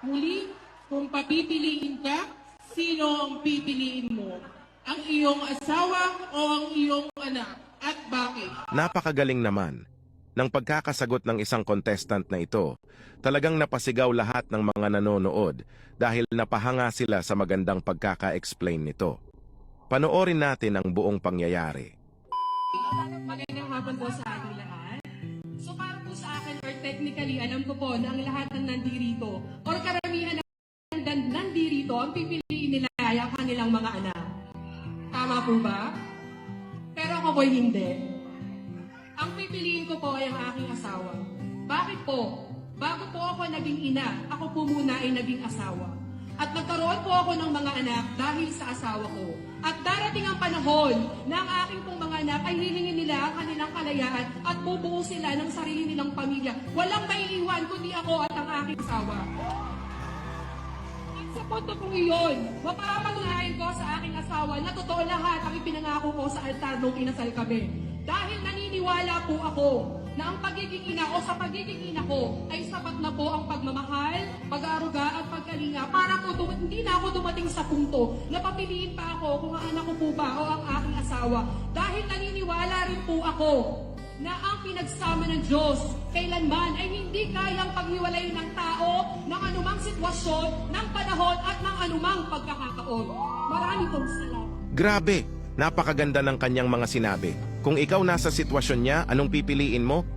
Muli, kung papipiliin ka, sino ang pipiliin mo? Ang iyong asawa o ang iyong anak? At bakit? Napakagaling naman. Ng pagkakasagot ng isang contestant na ito, talagang napasigaw lahat ng mga nanonood dahil napahanga sila sa magandang pagkaka-explain nito. Panoorin natin ang buong pangyayari. Magandang hapon po sa ating lahat. So para po sa akin, or technically, alam ko po na ang lahat ng nandirito, or karamihan ng nandirito, ang pipiliin nila ay ang kanilang mga anak. Tama po ba? Pero ako po'y hindi. Ang pipiliin ko po ay ang aking asawa. Bakit po? Bago po ako naging ina, ako po muna ay naging asawa. At nagkaroon po ako ng mga anak dahil sa asawa ko. At darating ang panahon na ang aking pong mga anak ay hihingin nila ang kanilang kalayaan at bubuo sila ng sarili nilang pamilya. Walang maiiwan kundi ako at ang aking asawa. At sa punto kong iyon, mapapatunayan ko sa aking asawa na totoo lahat ang ipinangako ko sa altar nung inasal kami. Dahil naniniwala po ako na ang pagiging ina o sa pagiging ina ko ay sapat na po ang pagmamahal, pag-aaruga at pagkalinga para po hindi na ako dumating sa punto na papiliin pa ako kung ang anak ko po ba o ang aking asawa. Dahil naniniwala rin po ako na ang pinagsama ng Diyos kailanman ay hindi kayang paghiwalayin ng tao ng anumang sitwasyon, ng panahon at ng anumang pagkakataon. Marami pong salamat. Grabe! Napakaganda ng kanyang mga sinabi. Kung ikaw nasa sitwasyon niya, anong pipiliin mo?